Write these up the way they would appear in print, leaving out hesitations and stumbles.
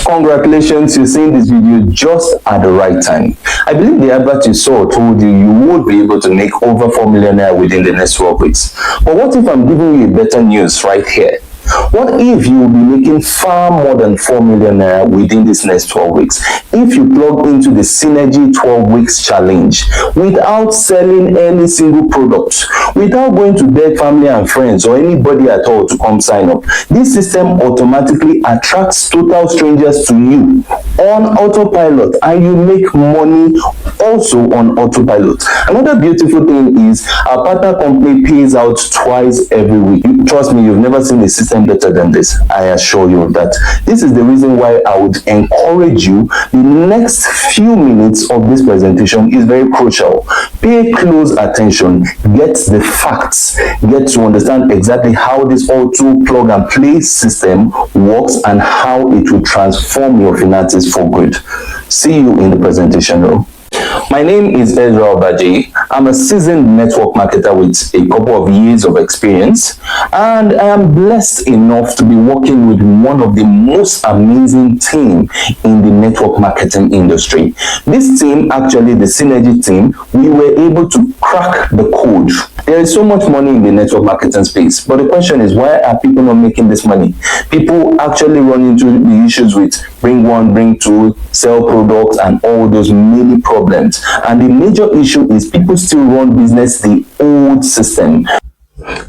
Congratulations, you're seeing this video just at the right time. I believe the advert you saw told you you would be able to make over 4 million naira within the next 12 weeks. But what if I'm giving you better news right here? What if you will be making far more than 4 million naira within this next 12 weeks? If you plug into the Cynergy 12 weeks challenge without selling any single product, without going to beg family and friends or anybody at all to come sign up, this system automatically attracts total strangers to you on autopilot, and you make money also on autopilot. Another beautiful thing is our partner company pays out twice every week. Trust me, you've never seen a system better than this. I assure you of that. This is the reason why I would encourage you. The next few minutes of this presentation is very crucial. Pay close attention, get the facts, get to understand exactly how this auto plug and play system works and how it will transform your finances for good. See you in the presentation room. My name is Ezra Obaje. I'm a seasoned network marketer with a couple of years of experience, and I am blessed enough to be working with one of the most amazing team in the network marketing industry. This team, actually the Cynergy team, we were able to crack the code. There is so much money in the network marketing space, but the question is, why are people not making this money? People actually run into the issues with bring one, bring two, sell products, and all those many problems. And the major issue is people still run business the old system.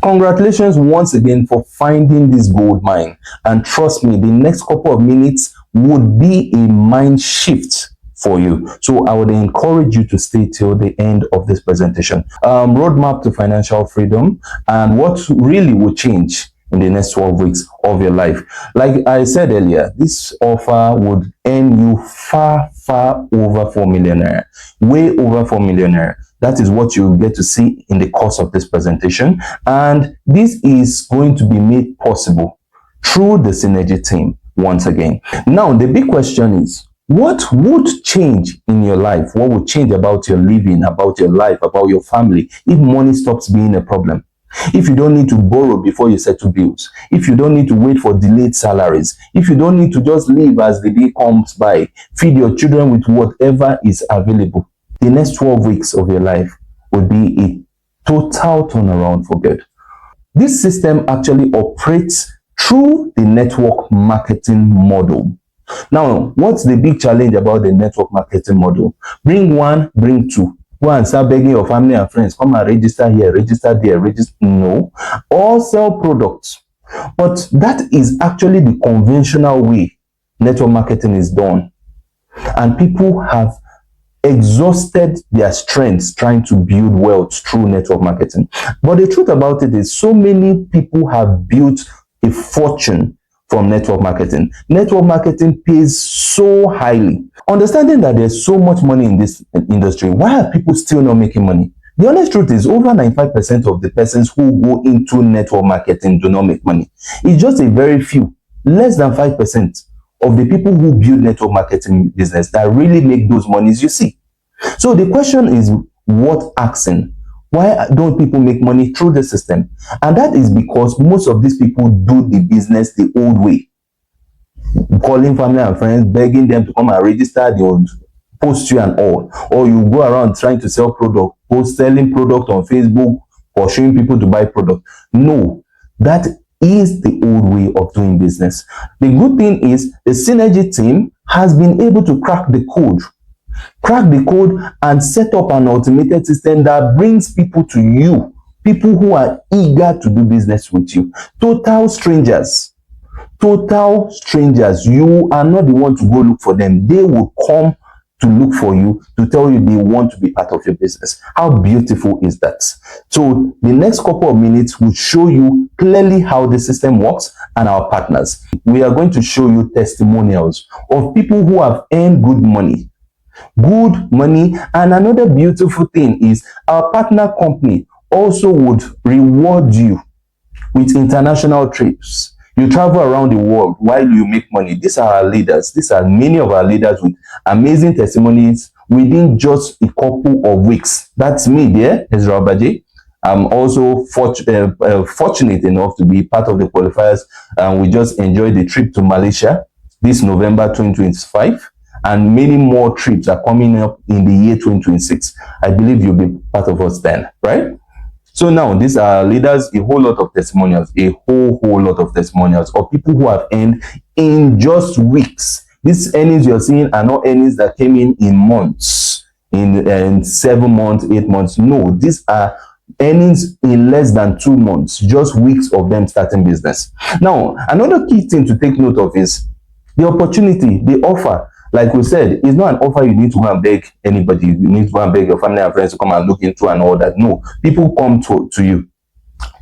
Congratulations once again for finding this gold mine. And trust me, the next couple of minutes would be a mind shift for you. So I would encourage you to stay till the end of this presentation. Roadmap to financial freedom and what really will change in the next 12 weeks of your life. Like I said earlier, this offer would earn you far over 4 million naira, way over 4 million naira. That is what you get to see in the course of this presentation, and this is going to be made possible through the Cynergy team once again. Now the big question is, what would change in your life? What would change about your living, about your life, about your family if money stops being a problem? If you don't need to borrow before you settle bills, if you don't need to wait for delayed salaries, if you don't need to just live as the day comes by, feed your children with whatever is available, the next 12 weeks of your life would be a total turnaround for good. This system actually operates through the network marketing model. Now, what's the big challenge about the network marketing model? Bring one, bring two. Go and start begging your family and friends, come and register here, register there, register. No, all sell products. But that is actually the conventional way network marketing is done. And people have exhausted their strengths trying to build wealth through network marketing. But the truth about it is, so many people have built a fortune from network marketing. Network marketing pays so highly. Understanding that there's so much money in this industry, why are people still not making money? The honest truth is, over 95% of the persons who go into network marketing do not make money. It's just a very few, less than 5% of the people who build network marketing business that really make those monies you see. So the question is, what asking? Why don't people make money through the system? And that is because most of these people do the business the old way. Calling family and friends, begging them to come and register, they will post you and all. Or you go around trying to sell product, selling product on Facebook, pursuing people to buy product. No, that is the old way of doing business. The good thing is the Cynergy team has been able to crack the code and set up an automated system that brings people to you, people who are eager to do business with you. Total strangers. You are not the one to go look for them. They will come to look for you, to tell you they want to be part of your business. How beautiful is that? So the next couple of minutes will show you clearly how the system works and our partners. We are going to show you testimonials of people who have earned good money. And another beautiful thing is, our partner company also would reward you with international trips. You travel around the world while you make money. These are our leaders. These are many of our leaders with amazing testimonies within just a couple of weeks. That's me there, Ezra Obaje. I'm also fortunate enough to be part of the qualifiers, and we just enjoyed the trip to Malaysia. this November 2025, and many more trips are coming up in the year 2026. I believe you'll be part of us then, right? So now these are leaders, a whole lot of testimonials, a whole lot of testimonials of people who have earned in just weeks. These earnings you're seeing are not earnings that came in months, in 7 months, 8 months. No, these are earnings in less than 2 months, just weeks of them starting business. Now, another key thing to take note of is the opportunity, the offer. Like we said, it's not an offer you need to go and beg anybody. You need to go and beg your family and friends to come and look into and all that. No, people come to you.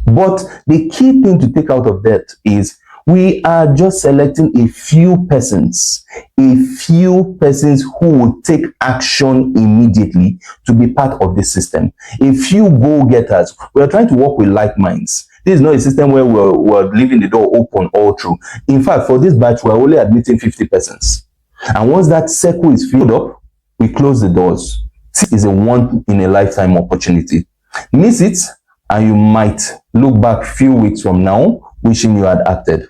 But the key thing to take out of that is we are just selecting a few persons who will take action immediately to be part of the system. A few go-getters. We are trying to work with like minds. This is not a system where we're leaving the door open all through. In fact, for this batch, we're only admitting 50 persons. And once that circle is filled up, we close the doors. This is a once-in-a-lifetime opportunity. Miss it, and you might look back a few weeks from now, wishing you had acted.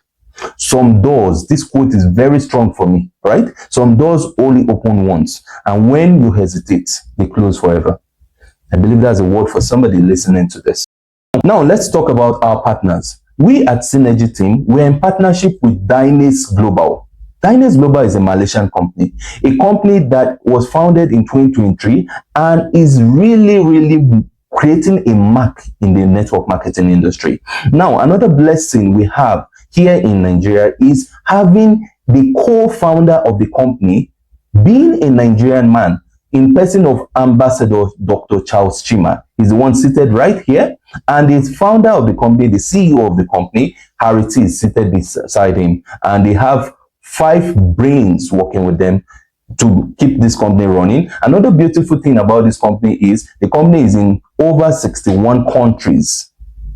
Some doors, this quote is very strong for me, right? Some doors only open once, and when you hesitate, they close forever. I believe that's a word for somebody listening to this. Now, let's talk about our partners. We at Cynergy Team, we're in partnership with Dynas Global. Dynas Global is a Malaysian company, a company that was founded in 2023 and is really creating a mark in the network marketing industry. Now, another blessing we have here in Nigeria is having the co-founder of the company being a Nigerian man in person of Ambassador Dr. Charles Chima. He's the one seated right here, and the founder of the company, the CEO of the company, Harity, is seated beside him, and they have 5 brains working with them to keep this company running. Another beautiful thing about this company is the company is in over 61 countries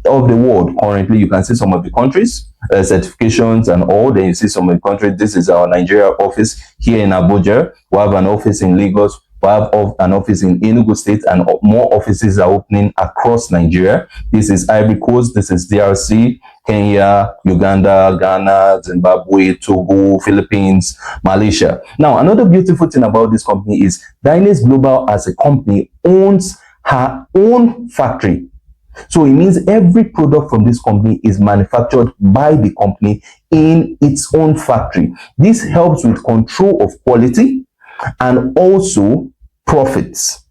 of the world. Currently, you can see some of the countries, certifications and all. Then you see some of the countries. This is our Nigeria office here in Abuja. We have an office in Lagos. We have an office in Enugu State, and more offices are opening across Nigeria. This is Ivory Coast. This is DRC, Kenya, Uganda, Ghana, Zimbabwe, Togo, Philippines, Malaysia. Now, another beautiful thing about this company is Dynas Global as a company owns her own factory. So it means every product from this company is manufactured by the company in its own factory. This helps with control of quality and also profits.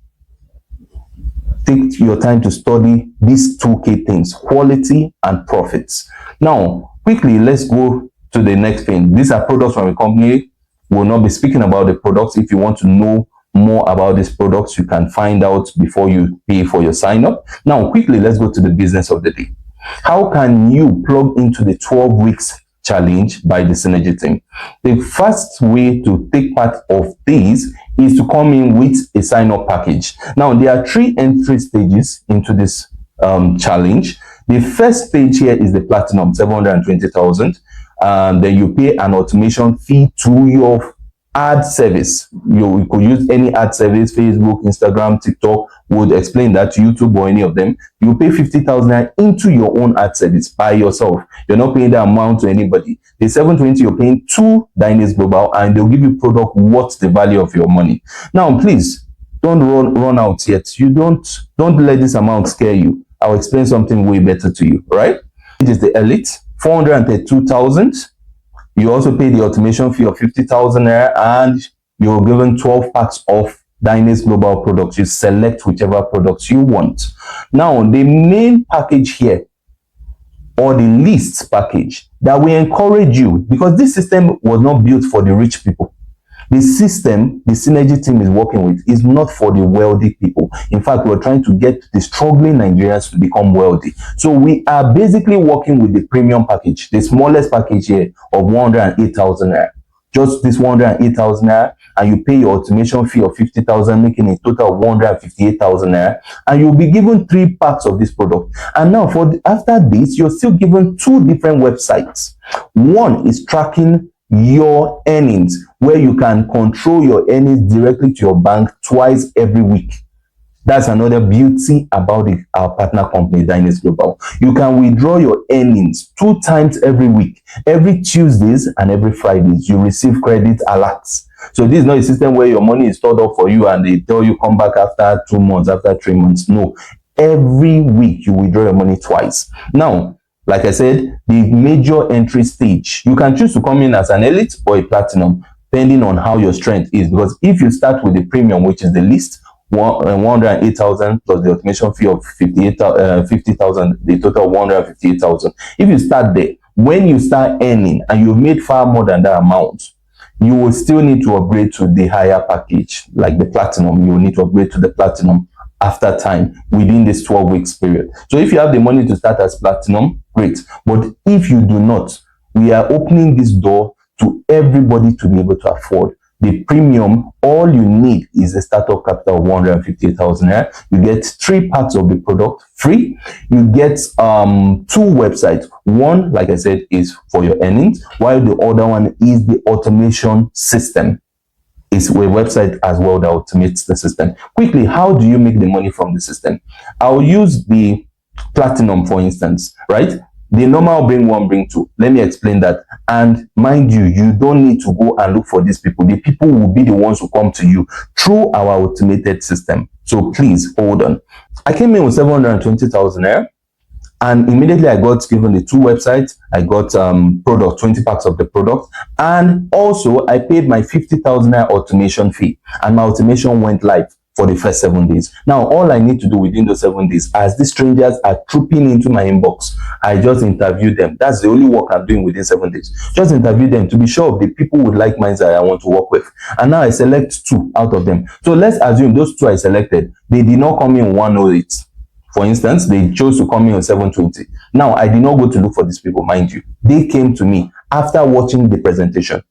Take your time to study these 2 key things, quality and profits. Now, quickly, let's go to the next thing. These are products from a company. We'll not be speaking about the products. If you want to know more about these products, you can find out before you pay for your sign up. Now, quickly, let's go to the business of the day. How can you plug into the 12 weeks challenge by the Cynergy Team? The first way to take part of this is to come in with a sign-up package. Now, there are 3 entry stages into this challenge. The first stage here is the platinum, 720,000, and then you pay an automation fee to your ad service. You could use any ad service, Facebook, Instagram, TikTok, would explain that, YouTube or any of them. You pay 50,000 into your own ad service by yourself. You're not paying the amount to anybody. The 720 you're paying to Dynas Global, and they'll give you product worth the value of your money. Now, please don't run out yet. You don't let this amount scare you. I'll explain something way better to you, right? It is the elite, 432,000. You also pay the automation fee of 50,000 naira, and you're given 12 packs of Dynas Global products. You select whichever products you want. Now, the main package here, or the least package, that we encourage you, because this system was not built for the rich people. The system the Cynergy Team is working with is not for the wealthy people. In fact, we're trying to get the struggling Nigerians to become wealthy. So we are basically working with the premium package, the smallest package here of 108,000 naira. Just this 108,000 naira, and you pay your automation fee of 50,000, making a total of 158,000 naira, and you'll be given 3 packs of this product. And now, after this, you're still given 2 different websites. One is tracking your earnings, where you can control your earnings directly to your bank twice every week. That's another beauty about our partner company, Dynas Global. You can withdraw your earnings 2 times every week. Every Tuesdays and every Fridays, you receive credit alerts. So this is not a system where your money is stored up for you and they tell you come back after 2 months, after 3 months. No, every week you withdraw your money twice. Now, like I said, the major entry stage, you can choose to come in as an elite or a platinum, depending on how your strength is. Because if you start with the premium, which is the least, 108,000 plus the automation fee of 50,000, the total 158,000. If you start there, when you start earning and you've made far more than that amount, you will still need to upgrade to the higher package, like the platinum. You will need to upgrade to the platinum after time within this 12 weeks period. So if you have the money to start as platinum, great. But if you do not, we are opening this door to everybody to be able to afford the premium. All you need is a startup capital of 158,000. You get 3 parts of the product free. You get 2 websites. One, like I said, is for your earnings, while the other one is the automation system. It's a website as well that automates the system. Quickly, how do you make the money from the system? I'll use the platinum, for instance, right? The normal bring 1, bring 2. Let me explain that. And mind you, you don't need to go and look for these people. The people will be the ones who come to you through our automated system. So please hold on. I came in with 720,000 and immediately I got given the 2 websites. I got product, 20 packs of the product, and also I paid my 50,000 automation fee, and my automation went live for the first 7 days. Now, all I need to do within those 7 days, as these strangers are trooping into my inbox, I just interview them. That's the only work I'm doing within 7 days. Just interview them to be sure of the people with like minds that I want to work with. And now I select 2 out of them. So let's assume those 2 I selected, they did not come in 108. For instance, they chose to come in on 720. Now, I did not go to look for these people, mind you. They came to me after watching the presentation.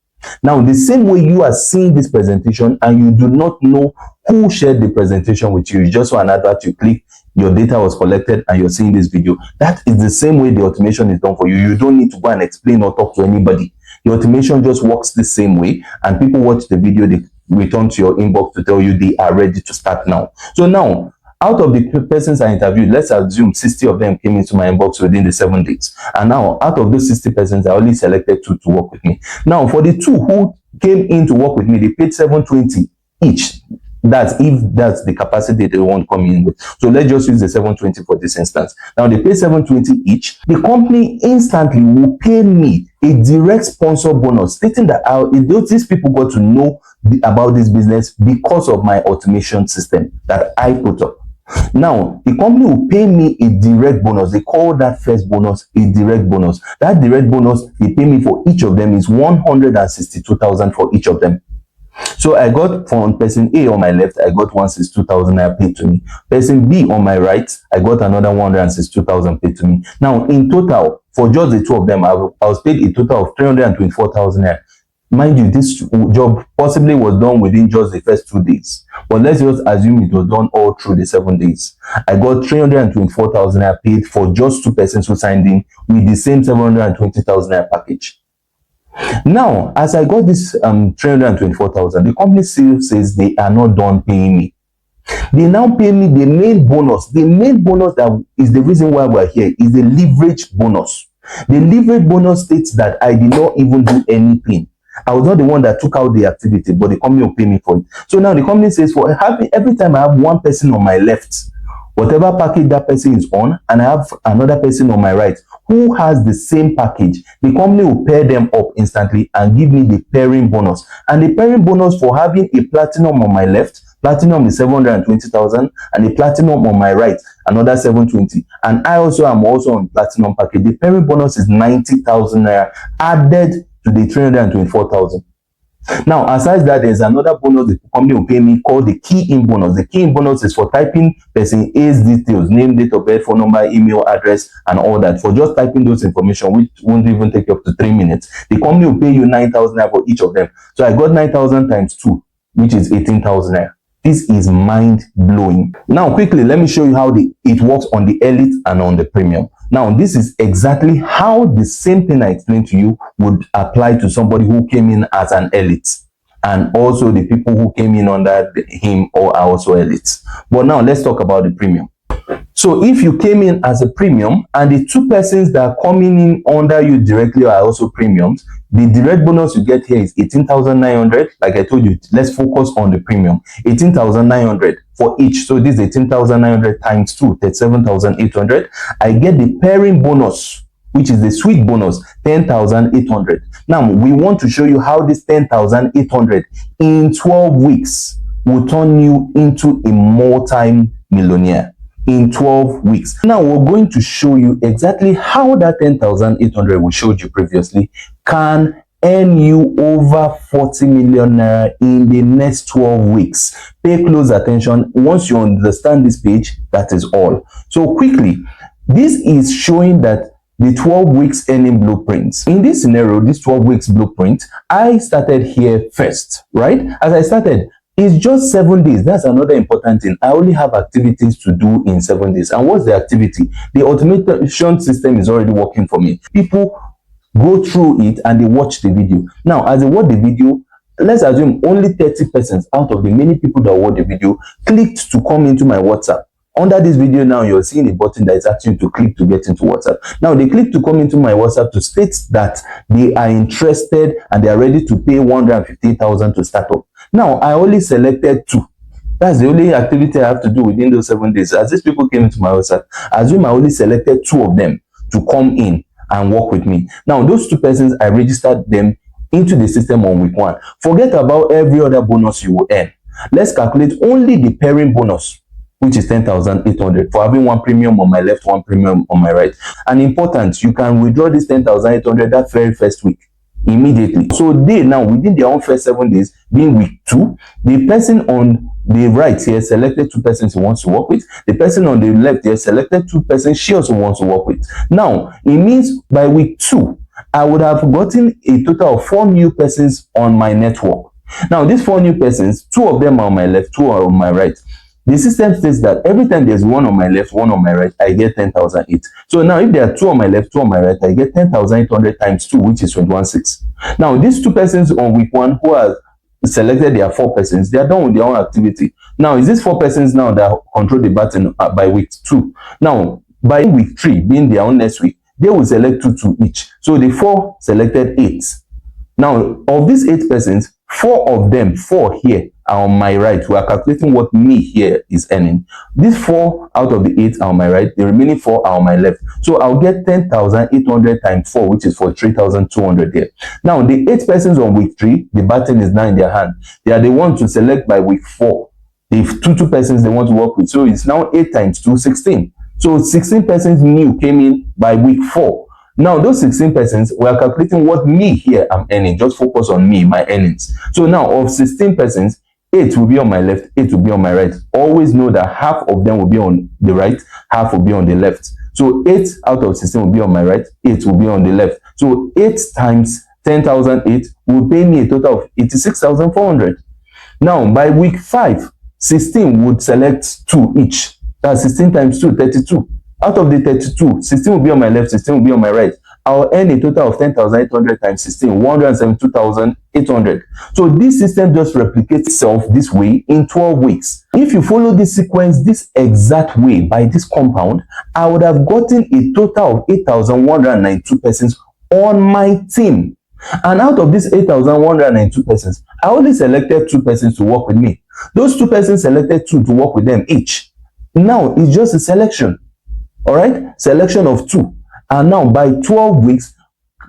Now, the same way you are seeing this presentation and you do not know who shared the presentation with you, you just saw an advert, you click, your data was collected, and you're seeing this video. That is the same way the automation is done for you. You don't need to go and explain or talk to anybody. The automation just works the same way, and people watch the video, they return to your inbox to tell you they are ready to start now. So now, out of the persons I interviewed, let's assume 60 of them came into my inbox within the 7 days. And now, out of those 60 persons, I only selected 2 to work with me. Now, for the 2 who came in to work with me, they paid 720 each. That's if that's the capacity they want to come in with. So let's just use the 720 for this instance. Now, they pay 720 each. The company instantly will pay me a direct sponsor bonus, stating that these people got to know about this business because of my automation system that I put up. Now, the company will pay me a direct bonus. They call that first bonus a direct bonus. That direct bonus they pay me for each of them is 162,000 for each of them. So I got from person A on my left, I got 162,000 paid to me. Person B on my right, I got another 162,000 paid to me. Now, in total, for just the 2 of them, I was paid a total of 324,000. Mind you, this job possibly was done within just the first 2 days. But let's just assume it was done all through the 7 days. I got 324,000 paid for just 2 persons who signed in with the same 720,000 package. Now, as I got this 324,000, the company still says they are not done paying me. They now pay me the main bonus. The main bonus that is the reason why we're here is the leverage bonus. The leverage bonus states that I did not even do anything. I was not the one that took out the activity, but the company will pay me for it. So now the company says for every time I have one person on my left, whatever package that person is on, and I have another person on my right who has the same package, the company will pair them up instantly and give me the pairing bonus. And the pairing bonus for having a platinum on my left, platinum is 720,000, and the platinum on my right, another 720. And I also am on platinum package. The pairing bonus is 90,000 naira added to the 324,000. Now, aside that, there's another bonus the company will pay me called the key-in bonus. The key-in bonus is for typing person A's details, name, date of birth, phone number, email address, and all that. For just typing those information, which won't even take up to 3 minutes, the company will pay you 9,000 naira for each of them. So I got 9,000 times 2, which is 18,000 naira. This is mind-blowing. Now, quickly, let me show you how it works on the elite and on the premium. Now, this is exactly how the same thing I explained to you would apply to somebody who came in as an elite. and also the people who came in under him or are also elites. But now let's talk about the premium. So if you came in as a premium and the two persons that are coming in under you directly are also premiums, the direct bonus you get here is 18,900. Like I told you, let's focus on the premium. 18,900 for each. So this is 18,900 times 2, 37,800. I get the pairing bonus, which is the sweet bonus, 10,800. Now, we want to show you how this 10,800 in 12 weeks will turn you into a multi-millionaire in 12 weeks. Now, we're going to show you exactly how that 10,800 we showed you previously can earn you over 40 million naira in the next 12 weeks. Pay close attention. Once you understand this page, that is all. So quickly, this is showing that the 12 weeks earning blueprints. In this scenario, this 12 weeks blueprint, I started here first, right? As I started, it's just 7 days. That's another important thing. I only have activities to do in 7 days. And what's the activity? The automation system is already working for me. People go through it and they watch the video. Now, as they watch the video, let's assume only 30 persons out of the many people that watch the video clicked to come into my WhatsApp. Under this video now, you're seeing a button that is asking you to click to get into WhatsApp. Now, they click to come into my WhatsApp to state that they are interested and they are ready to pay 150,000 to start up. Now, I only selected 2. That's the only activity I have to do within those 7 days. As these people came into my WhatsApp, assume I only selected 2 of them to come in and work with me. Now, those 2 persons, I registered them into the system on week 1. Forget about every other bonus you will earn. Let's calculate only the pairing bonus, which is 10,800 for having 1 premium on my left, 1 premium on my right. And important, you can withdraw this 10,800 that very first week immediately. So they now, within their own first 7 days, being week 2, the person on the right here selected 2 persons he wants to work with. The person on the left here selected 2 persons she also wants to work with. Now, it means by week 2, I would have gotten a total of 4 new persons on my network. Now, these 4 new persons, 2 of them are on my left, 2 are on my right. The system says that every time there's 1 on my left, 1 on my right, I get 10,008. So now if there are 2 on my left, 2 on my right, I get 10,800 times 2, which is 21,600. Now, these 2 persons on week 1 who are selected, there are 4 persons, they are done with their own activity. Now, is this 4 persons now that control the button by week 2? Now, by week 3, being their own next week, they will select 2 each. So the 4 selected 8. Now, of these 8 persons, 4 of them, 4 here, are on my right. We are calculating what me here is earning. These 4 out of the 8 are on my right. The remaining 4 are on my left. So I'll get 10,800 times 4, which is for 3,200 there. Now, the 8 persons on week 3, the button is now in their hand. They are the ones to select by week 4. If 2 persons they want to work with. So it's now 8 times 2, 16. So 16 persons new came in by week 4. Now, those 16 persons, we are calculating what me here I'm earning. Just focus on me, my earnings. So now, of 16 persons, 8 will be on my left, 8 will be on my right. Always know that half of them will be on the right, half will be on the left. So 8 out of 16 will be on my right, 8 will be on the left. So 8 times 10,008 will pay me a total of 86,400. Now, by week 5, 16 would select 2 each. That's 16 times 2, 32. Out of the 32, 16 will be on my left, 16 will be on my right. I'll earn a total of 10,800 times 16, 172,800. So this system just replicates itself this way in 12 weeks. If you follow this sequence this exact way by this compound, I would have gotten a total of 8,192 persons on my team. And out of these 8,192 persons, I only selected 2 persons to work with me. Those 2 persons selected 2 to work with them each. Now it's just a selection. All right, selection of 2. And now by 12 weeks,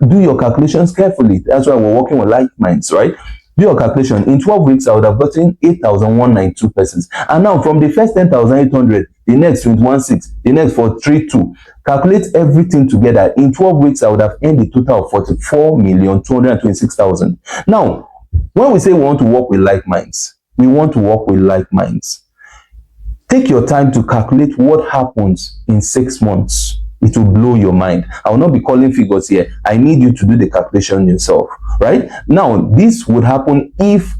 do your calculations carefully. That's why we're working with like minds, right? Do your calculation. In 12 weeks, I would have gotten 8,192 persons. And now from the first 10,800, the next 21,600, the next 432. Calculate everything together. In 12 weeks, I would have earned a total of 44,226,000. Now, when we say we want to work with like minds, we want to work with like minds. Take your time to calculate what happens in 6 months. It will blow your mind. I will not be calling figures here. I need you to do the calculation yourself, right? Now, this would happen if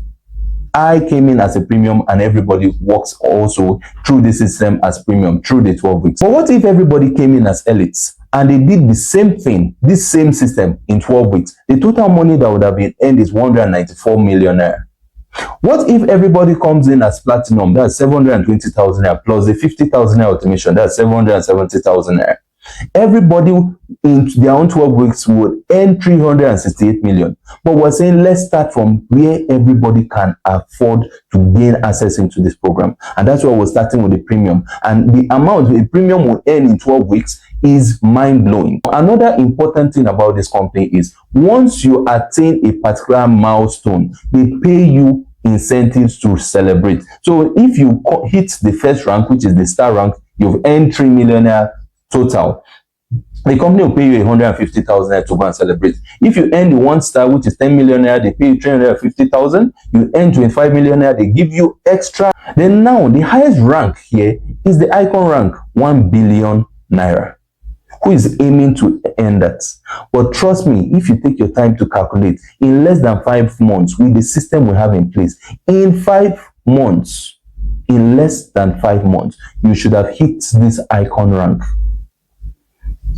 I came in as a premium and everybody works also through the system as premium through the 12 weeks. But what if everybody came in as elites and they did the same thing, this same system in 12 weeks? The total money that would have been earned is 194 million naira. What if everybody comes in as platinum? That's 720,000 naira plus the 50,000 naira automation. That's 770,000 naira. Everybody in their own 12 weeks would earn 368 million. But we're saying let's start from where everybody can afford to gain access into this program. And that's why we're starting with the premium. And the amount the premium will earn in 12 weeks is mind-blowing. Another important thing about this company is once you attain a particular milestone, they pay you incentives to celebrate. So if you hit the first rank, which is the star rank, you've earned 3 million total. The company will pay you 150,000 to go and celebrate. If you earn the 1 star, which is 10 million, they pay you 350,000. You earn 25 million, they give you extra. Then now the highest rank here is the icon rank, 1 billion naira. Who is aiming to earn that? But trust me, if you take your time to calculate, in less than 5 months, with the system we have in place, in 5 months, in less than 5 months, you should have hit this icon rank.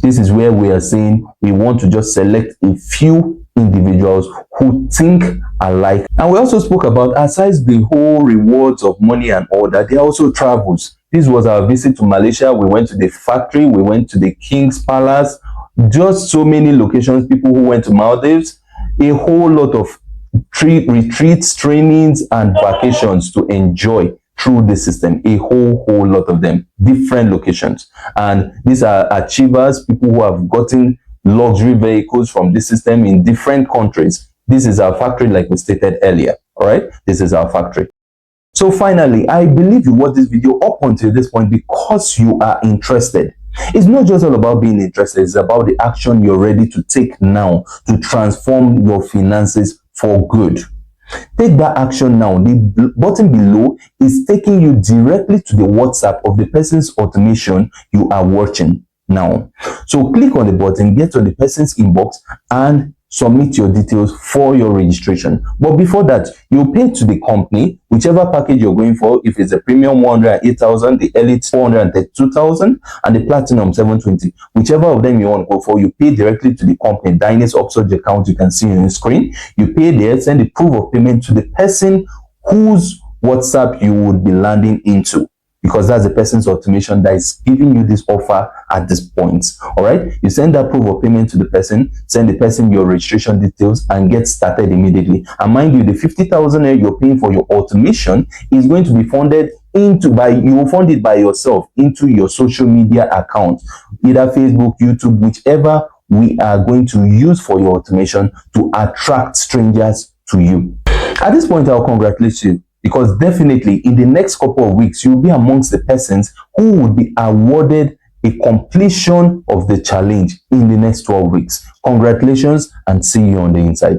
This is where we are saying we want to just select a few individuals who think alike. And we also spoke about, aside the whole rewards of money and all that, there are also travels. This was our visit to Malaysia. We went to the factory, we went to the King's Palace, just so many locations. People who went to Maldives, a whole lot of retreats, trainings, and vacations to enjoy through the system, a whole lot of them, different locations. And these are achievers, people who have gotten luxury vehicles from this system in different countries. This is our factory, like we stated earlier. All right, this is our factory. So finally, I believe you watched this video up until this point because you are interested. It's not just all about being interested, it's about the action you're ready to take now to transform your finances for good. Take that action now. The button below is taking you directly to the WhatsApp of the person's automation you are watching now. So click on the button, get to the person's inbox, and submit your details for your registration. But before that, you pay to the company, whichever package you're going for. If it's the premium 108,000, the elite 432,000, and the platinum 720, whichever of them you want to go for, you pay directly to the company. Diners Upsurge account you can see on the screen. You pay there, send the proof of payment to the person whose WhatsApp you would be landing into, because that's the person's automation that is giving you this offer at this point. All right, you send that proof of payment to the person, send the person your registration details, and get started immediately. And mind you, the 50,000 you're paying for your automation is going to be funded into you will fund it by yourself into your social media account, either Facebook, YouTube, whichever we are going to use for your automation to attract strangers to you. At this point, I'll congratulate you, because definitely in the next couple of weeks, you'll be amongst the persons who will be awarded a completion of the challenge in the next 12 weeks. Congratulations, and see you on the inside.